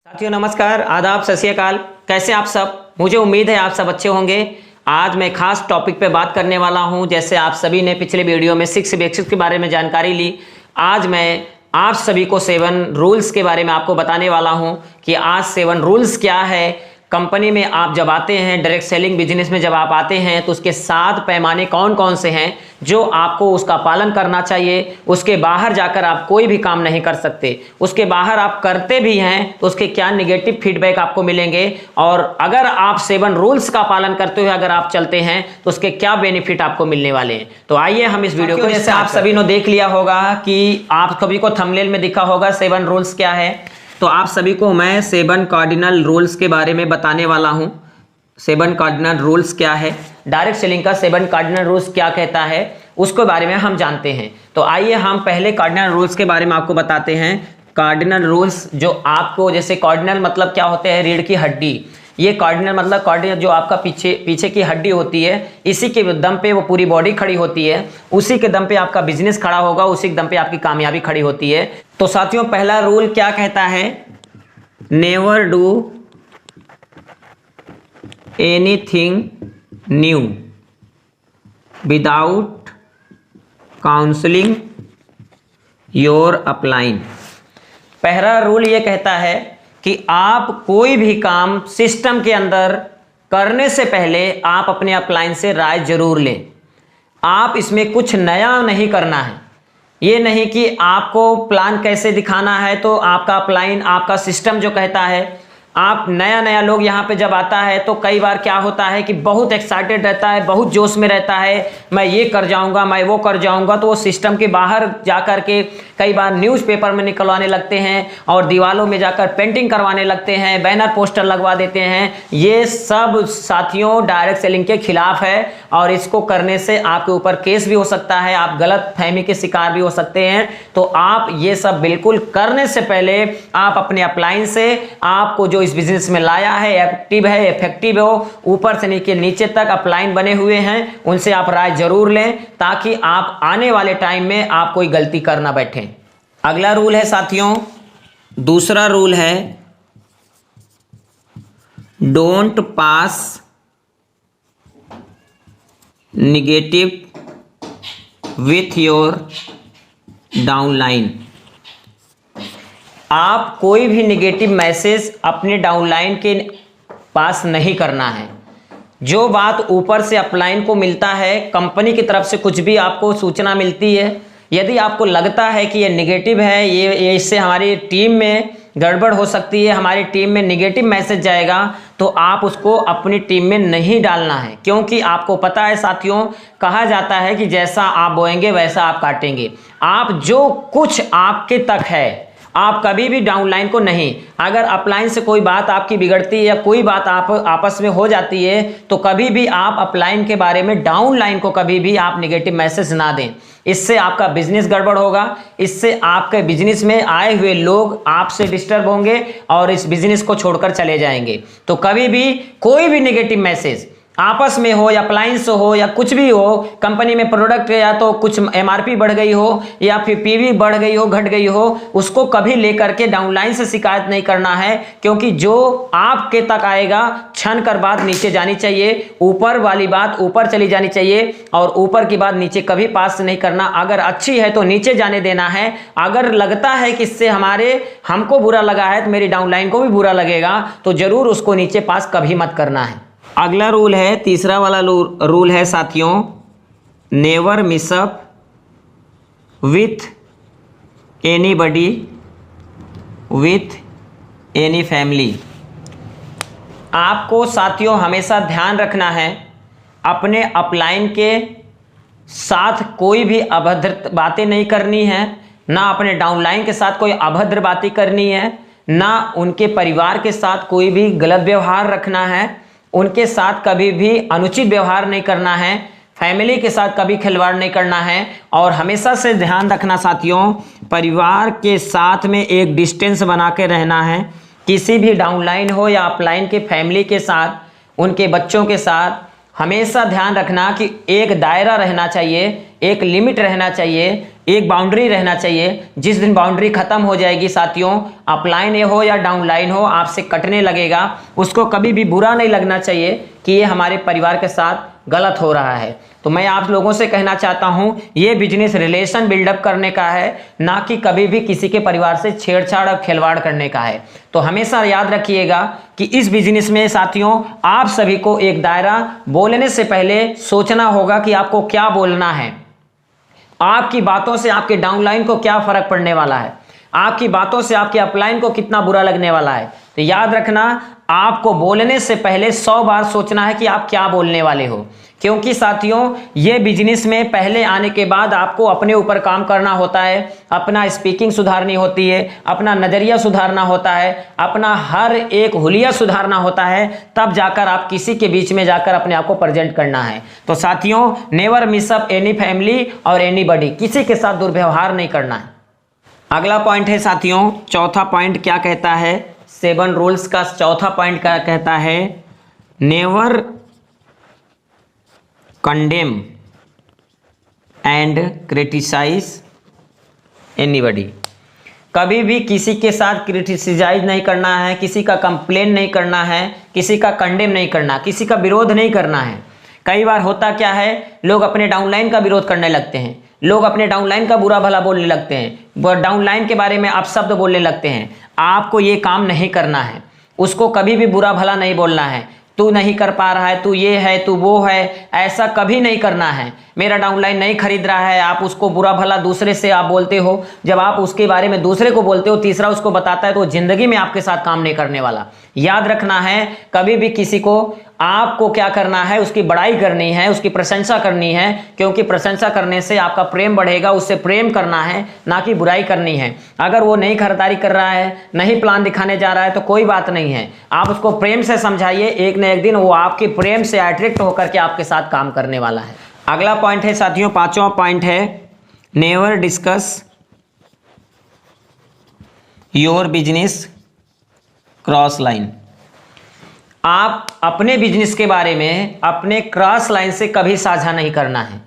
साथियों नमस्कार, आदाब, सत श्री अकाल। कैसे आप सब? मुझे उम्मीद है आप सब अच्छे होंगे। आज मैं खास टॉपिक पे बात करने वाला हूं। जैसे आप सभी ने पिछले वीडियो में 6 बेसिक्स के बारे में जानकारी ली, आज मैं आप सभी को 7 रूल्स के बारे में आपको बताने वाला हूं कि आज 7 रूल्स क्या है। कंपनी में आप जब आते हैं, डायरेक्ट सेलिंग बिजनेस में जब आप आते हैं, तो उसके 7 पैमाने कौन कौन से हैं जो आपको उसका पालन करना चाहिए। उसके बाहर जाकर आप कोई भी काम नहीं कर सकते। उसके बाहर आप करते भी हैं तो उसके क्या नेगेटिव फीडबैक आपको मिलेंगे, और अगर आप 7 रूल्स का पालन करते हुए अगर आप चलते हैं तो उसके क्या बेनिफिट आपको मिलने वाले हैं। तो आइए हम इस वीडियो को, जैसे आप सभी ने देख लिया होगा कि आप सभी को थंबनेल में दिखा होगा 7 रूल्स क्या है, तो आप सभी को मैं 7 कार्डिनल रूल्स के बारे में बताने वाला हूं। 7 कार्डिनल रूल्स क्या है, डायरेक्ट सेलिंग का 7 कार्डिनल रूल्स क्या कहता है, उसके बारे में हम जानते हैं। तो आइए हम पहले कार्डिनल रूल्स के बारे में आपको बताते हैं। कार्डिनल रूल्स जो आपको, जैसे कार्डिनल मतलब क्या होते हैं, रीढ़ की हड्डी। ये कार्डिनल मतलब कार्डिनल जो आपका पीछे की हड्डी होती है, इसी के दम पे वो पूरी बॉडी खड़ी होती है, उसी के दम पे आपका बिजनेस खड़ा होगा, उसी के दम पे आपकी कामयाबी खड़ी होती है। तो साथियों पहला रूल क्या कहता है, never do anything new without counselling your upline. पहला रूल ये कहता है कि आप कोई भी काम सिस्टम के अंदर करने से पहले आप अपने अपलाइन से राय जरूर लें। आप इसमें कुछ नया नहीं करना है। ये नहीं कि आपको प्लान कैसे दिखाना है तो आपका अपलाइन, आपका सिस्टम जो कहता है, आप नया लोग यहाँ पे जब आता है तो कई बार क्या होता है कि बहुत एक्साइटेड रहता है, बहुत जोश में रहता है, मैं ये कर जाऊँगा, मैं वो कर जाऊँगा, तो वो सिस्टम के बाहर जा कर के कई बार न्यूज़पेपर में निकलवाने लगते हैं और दीवारों में जाकर पेंटिंग करवाने लगते हैं, बैनर पोस्टर लगवा देते हैं। ये सब साथियों डायरेक्ट सेलिंग के खिलाफ है और इसको करने से आपके ऊपर केस भी हो सकता है, आप गलत फहमी के शिकार भी हो सकते हैं। तो आप ये सब बिल्कुल करने से पहले आप अपने अपलाइन से, आपको जो इस बिजनेस में लाया है, एक्टिव है, इफेक्टिव हो, ऊपर से नीचे तक अपलाइन बने हुए हैं, उनसे आप राय जरूर लें ताकि आप आने वाले टाइम में आप कोई गलती कर ना बैठें। अगला रूल है साथियों, दूसरा रूल है don't pass negative with your downline. आप कोई भी नेगेटिव मैसेज अपने डाउनलाइन के पास नहीं करना है। जो बात ऊपर से अपलाइन को मिलता है, कंपनी की तरफ से कुछ भी आपको सूचना मिलती है, यदि आपको लगता है कि ये नेगेटिव है, ये इससे हमारी टीम में गड़बड़ हो सकती है, हमारी टीम में नेगेटिव मैसेज जाएगा, तो आप उसको अपनी टीम में नहीं डालना है। क्योंकि आपको पता है साथियों, कहा जाता है कि जैसा आप बोएंगे वैसा आप काटेंगे। आप जो कुछ आपके तक है, आप कभी भी डाउनलाइन को नहीं, अगर अपलाइन से कोई बात आपकी बिगड़ती है या कोई बात आप आपस में हो जाती है, तो कभी भी आप अपलाइन के बारे में डाउनलाइन को कभी भी आप नेगेटिव मैसेज ना दें। इससे आपका बिजनेस गड़बड़ होगा, इससे आपके बिजनेस में आए हुए लोग आपसे डिस्टर्ब होंगे और इस बिजनेस को छोड़कर चले जाएंगे। तो कभी भी कोई भी नेगेटिव मैसेज आपस में हो या अप्लायंस हो या कुछ भी हो, कंपनी में प्रोडक्ट या तो कुछ एमआरपी बढ़ गई हो या फिर पीवी बढ़ गई हो, घट गई हो, उसको कभी लेकर के डाउनलाइन से शिकायत नहीं करना है। क्योंकि जो आपके तक आएगा, क्षण कर बात नीचे जानी चाहिए, ऊपर वाली बात ऊपर चली जानी चाहिए और ऊपर की बात नीचे कभी पास नहीं करना। अगर अच्छी है तो नीचे जाने देना है। अगर लगता है कि इससे हमको बुरा लगा है तो मेरी डाउनलाइन को भी बुरा लगेगा, तो जरूर उसको नीचे पास कभी मत करना है। अगला रूल है, तीसरा वाला रूल है साथियों, never mess up with anybody with any family. आपको साथियों हमेशा ध्यान रखना है, अपने अपलाइन के साथ कोई भी अभद्र बातें नहीं करनी है, ना अपने डाउनलाइन के साथ कोई अभद्र बातें करनी है, ना उनके परिवार के साथ कोई भी गलत व्यवहार रखना है, उनके साथ कभी भी अनुचित व्यवहार नहीं करना है, फैमिली के साथ कभी खिलवाड़ नहीं करना है। और हमेशा से ध्यान रखना साथियों, परिवार के साथ में एक डिस्टेंस बना के रहना है। किसी भी डाउनलाइन हो या अपलाइन के फैमिली के साथ, उनके बच्चों के साथ हमेशा ध्यान रखना कि एक दायरा रहना चाहिए, एक लिमिट रहना चाहिए, एक बाउंड्री रहना चाहिए। जिस दिन बाउंड्री खत्म हो जाएगी साथियों, अपलाइन हो या डाउनलाइन हो, आपसे कटने लगेगा। उसको कभी भी बुरा नहीं लगना चाहिए कि ये हमारे परिवार के साथ गलत हो रहा है। तो मैं आप लोगों से कहना चाहता हूं, ये बिजनेस रिलेशन बिल्डअप करने का है, ना कि कभी भी किसी के परिवार से छेड़छाड़ और खिलवाड़ करने का है। तो हमेशा याद रखिएगा कि इस बिजनेस में साथियों आप सभी को एक दायरा, बोलने से पहले सोचना होगा कि आपको क्या बोलना है, आपकी बातों से आपके डाउनलाइन को क्या फर्क पड़ने वाला है, आपकी बातों से आपके अपलाइन को कितना बुरा लगने वाला है। तो याद रखना, आपको बोलने से पहले 100 बार सोचना है कि आप क्या बोलने वाले हो। क्योंकि साथियों ये बिजनेस में पहले आने के बाद आपको अपने ऊपर काम करना होता है, अपना स्पीकिंग सुधारनी होती है, अपना नज़रिया सुधारना होता है, अपना हर एक हुलिया सुधारना होता है, तब जाकर आप किसी के बीच में जाकर अपने आप को प्रेजेंट करना है। तो साथियों never mess up any family और एनीबॉडी, किसी के साथ दुर्व्यवहार नहीं करना है। अगला पॉइंट है साथियों, चौथा पॉइंट क्या कहता है, 7 रूल्स का चौथा पॉइंट क्या कहता है, never condemn and criticize anybody. कभी भी किसी के साथ क्रिटिसाइज नहीं करना है, किसी का कंप्लेन नहीं करना है, किसी का कंडेम नहीं करना, किसी का विरोध नहीं करना है। कई बार होता क्या है, लोग अपने डाउनलाइन का विरोध करने लगते हैं, लोग अपने डाउनलाइन का बुरा भला बोलने लगते हैं, डाउनलाइन के बारे में अपशब्द बोलने लगते हैं। आपको ये काम नहीं करना है, उसको कभी भी बुरा भला नहीं बोलना है। तू नहीं कर पा रहा है, तू ये है, तू वो है, ऐसा कभी नहीं करना है। मेरा डाउनलाइन नहीं खरीद रहा है, आप उसको बुरा भला दूसरे से आप बोलते हो। जब आप उसके बारे में दूसरे को बोलते हो, तीसरा उसको बताता है, तो जिंदगी में आपके साथ काम नहीं करने वाला। याद रखना है, कभी भी किसी को आपको क्या करना है, उसकी बड़ाई करनी है, उसकी प्रशंसा करनी है। क्योंकि प्रशंसा करने से आपका प्रेम बढ़ेगा, उससे प्रेम करना है, ना कि बुराई करनी है। अगर वो नहीं खरीदारी कर रहा है, नहीं प्लान दिखाने जा रहा है, तो कोई बात नहीं है, आप उसको प्रेम से समझाइए। एक न एक दिन वो आपके प्रेम से अट्रैक्ट होकर के आपके साथ काम करने वाला है। अगला पॉइंट है साथियों, 5वां पॉइंट है, never discuss your business cross line. आप अपने बिजनेस के बारे में अपने क्रॉस लाइन से कभी साझा नहीं करना है,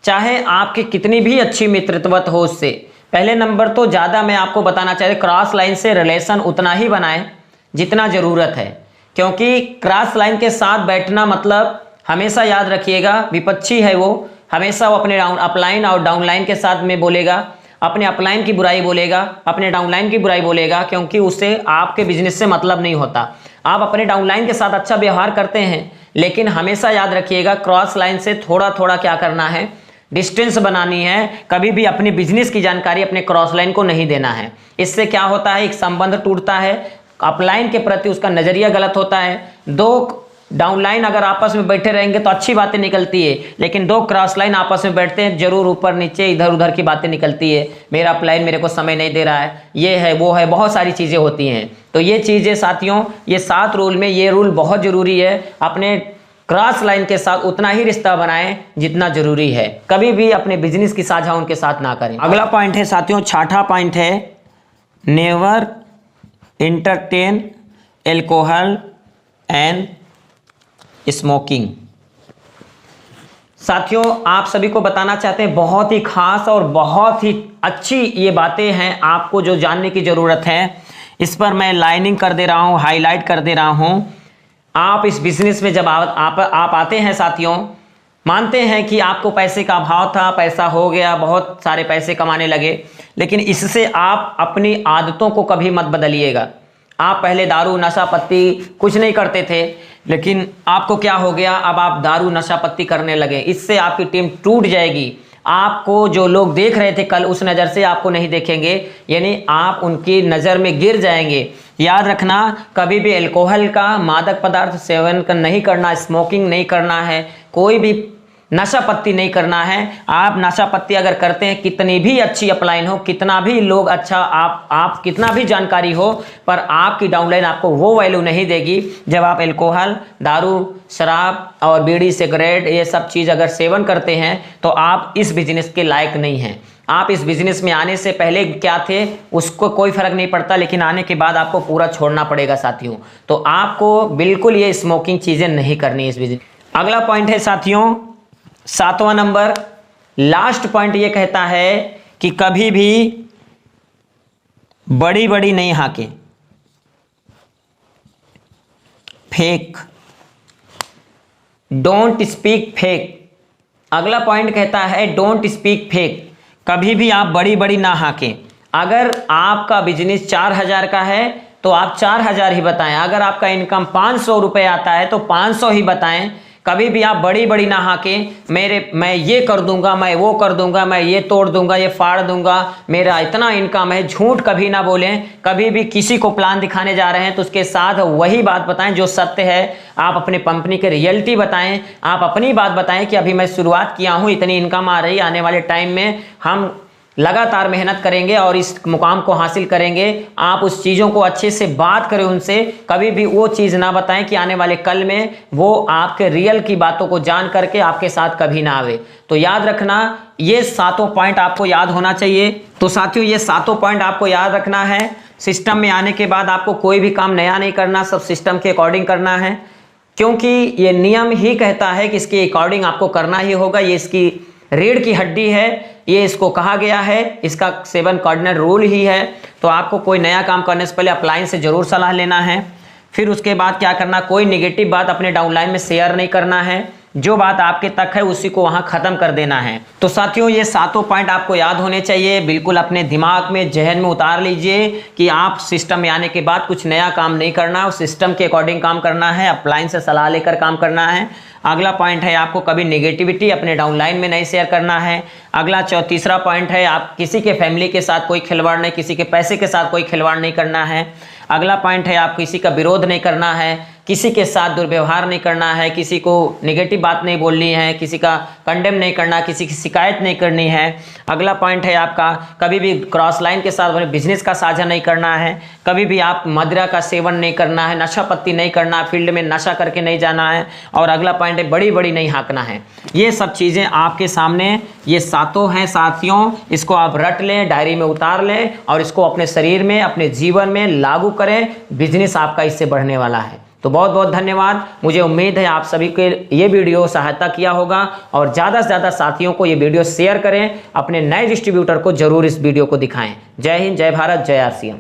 चाहे आपकी कितनी भी अच्छी मित्रवत हो उससे। पहले नंबर तो ज़्यादा मैं आपको बताना चाहता हूँ, क्रॉस लाइन से रिलेशन उतना ही बनाएं जितना ज़रूरत है। क्योंकि क्रॉस लाइन के साथ बैठना मतलब, हमेशा याद रखिएगा, विपक्षी है वो, हमेशा वो अपने अपलाइन और डाउनलाइन के साथ में बोलेगा, अपने अपलाइन की बुराई बोलेगा, अपने डाउनलाइन की बुराई बोलेगा। क्योंकि उससे आपके बिजनेस से मतलब नहीं होता। आप अपने डाउनलाइन के साथ अच्छा व्यवहार करते हैं, लेकिन हमेशा याद रखिएगा क्रॉस लाइन से थोड़ा थोड़ा क्या करना है, डिस्टेंस बनानी है। कभी भी अपने बिजनेस की जानकारी अपने क्रॉस लाइन को नहीं देना है। इससे क्या होता है, एक संबंध टूटता है, अपलाइन के प्रति उसका नज़रिया गलत होता है। 2 डाउनलाइन अगर आपस में बैठे रहेंगे तो अच्छी बातें निकलती है, लेकिन 2 क्रॉस लाइन आपस में बैठते हैं, जरूर ऊपर नीचे इधर उधर की बातें निकलती है। मेरा अपलाइन मेरे को समय नहीं दे रहा है, ये है वो है, बहुत सारी चीज़ें होती हैं। तो ये चीज़ें साथियों, ये 7 रूल में ये रूल बहुत ज़रूरी है। अपने क्रॉस लाइन के साथ उतना ही रिश्ता बनाएं जितना जरूरी है। कभी भी अपने बिजनेस की साझा उनके साथ ना करें। अगला पॉइंट है साथियों, 6वां पॉइंट है, never entertain alcohol and smoking. साथियों आप सभी को बताना चाहते हैं, बहुत ही खास और बहुत ही अच्छी ये बातें हैं, आपको जो जानने की ज़रूरत है। इस पर मैं लाइनिंग कर दे रहा हूँ, हाईलाइट कर दे रहा हूँ। आप इस बिजनेस में जब आप आते हैं साथियों, मानते हैं कि आपको पैसे का अभाव था, पैसा हो गया, बहुत सारे पैसे कमाने लगे, लेकिन इससे आप अपनी आदतों को कभी मत बदलिएगा। आप पहले दारू नशा पत्ती कुछ नहीं करते थे, लेकिन आपको क्या हो गया, अब आप दारू नशा पत्ती करने लगे। इससे आपकी टीम टूट जाएगी। आपको जो लोग देख रहे थे कल, उस नज़र से आपको नहीं देखेंगे, यानी आप उनकी नज़र में गिर जाएंगे। याद रखना, कभी भी अल्कोहल का, मादक पदार्थ सेवन नहीं करना, स्मोकिंग नहीं करना है, कोई भी नशा पत्ती नहीं करना है। आप नशा पत्ती अगर करते हैं, कितनी भी अच्छी अपलाइन हो, कितना भी लोग अच्छा आप कितना भी जानकारी हो, पर आपकी डाउनलाइन आपको वो वैल्यू नहीं देगी जब आप अल्कोहल, दारू, शराब और बीड़ी सिगरेट ये सब चीज़ अगर सेवन करते हैं, तो आप इस बिजनेस के लायक नहीं हैं। आप इस बिजनेस में आने से पहले क्या थे उसको कोई फर्क नहीं पड़ता, लेकिन आने के बाद आपको पूरा छोड़ना पड़ेगा साथियों। तो आपको बिल्कुल ये स्मोकिंग चीज़ें नहीं करनी इस बिजनेस। अगला पॉइंट है साथियों 7वां नंबर, लास्ट पॉइंट ये कहता है कि कभी भी बड़ी बड़ी नहीं हाके, फेक, डोंट स्पीक फेक। अगला पॉइंट कहता है डोंट स्पीक फेक, कभी भी आप बड़ी बड़ी ना हाकें। अगर आपका बिजनेस 4000 का है तो आप 4000 ही बताएं, अगर आपका इनकम 500 रुपये आता है तो 500 ही बताएं। कभी भी आप बड़ी बड़ी ना हाकें, मैं ये कर दूंगा, मैं वो कर दूंगा, मैं ये तोड़ दूंगा, ये फाड़ दूंगा, मेरा इतना इनकम है, झूठ कभी ना बोलें। कभी भी किसी को प्लान दिखाने जा रहे हैं तो उसके साथ वही बात बताएं जो सत्य है। आप अपने कंपनी के रियलिटी बताएं, आप अपनी बात बताएं कि अभी मैं शुरुआत किया हूं, इतनी इनकम आ रही, आने वाले टाइम में हम लगातार मेहनत करेंगे और इस मुकाम को हासिल करेंगे। आप उस चीज़ों को अच्छे से बात करें उनसे, कभी भी वो चीज़ ना बताएं कि आने वाले कल में वो आपके रियल की बातों को जान करके आपके साथ कभी ना आवे। तो याद रखना, ये 7 पॉइंट आपको याद होना चाहिए। तो साथियों ये 7 पॉइंट आपको याद रखना है। सिस्टम में आने के बाद आपको कोई भी काम नया नहीं करना, सब सिस्टम के अकॉर्डिंग करना है, क्योंकि ये नियम ही कहता है कि इसके अकॉर्डिंग आपको करना ही होगा। ये इसकी रीढ़ की हड्डी है, ये इसको कहा गया है, इसका 7 कार्डिनल रूल ही है। तो आपको कोई नया काम करने से पहले अपलाइन से जरूर सलाह लेना है। फिर उसके बाद क्या करना, कोई नेगेटिव बात अपने डाउनलाइन में शेयर नहीं करना है, जो बात आपके तक है उसी को वहां खत्म कर देना है। तो साथियों ये 7 पॉइंट आपको याद होने चाहिए, बिल्कुल अपने दिमाग में, जहन में उतार लीजिए कि आप सिस्टम में आने के बाद कुछ नया काम नहीं करना, सिस्टम के अकॉर्डिंग काम करना है, अपलाइन से सलाह लेकर काम करना है। अगला पॉइंट है आपको कभी नेगेटिविटी अपने डाउनलाइन में नहीं शेयर करना है। अगला तीसरा पॉइंट है आप किसी के फैमिली के साथ कोई खिलवाड़ नहीं, किसी के पैसे के साथ कोई खिलवाड़ नहीं करना है। अगला पॉइंट है आप किसी का विरोध नहीं करना है, किसी के साथ दुर्व्यवहार नहीं करना है, किसी को नेगेटिव बात नहीं बोलनी है, किसी का कंडेम नहीं करना, किसी की शिकायत नहीं करनी है। अगला पॉइंट है आपका कभी भी क्रॉस लाइन के साथ बिजनेस का साझा नहीं करना है, कभी भी आप मदिरा का सेवन नहीं करना है, नशा पत्ती नहीं करना, फील्ड में नशा करके नहीं जाना है। और अगला पॉइंट है बड़ी बड़ी नहीं हाँकना है। ये सब चीज़ें आपके सामने ये 7 हैं साथियों, इसको आप रट लें, डायरी में उतार लें और इसको अपने शरीर में, अपने जीवन में लागू करें। बिजनेस आपका इससे बढ़ने वाला है। तो बहुत बहुत धन्यवाद। मुझे उम्मीद है आप सभी के ये वीडियो सहायता किया होगा और ज़्यादा से ज़्यादा साथियों को ये वीडियो शेयर करें, अपने नए डिस्ट्रीब्यूटर को जरूर इस वीडियो को दिखाएं। जय हिंद, जय भारत, जय आरसीएम।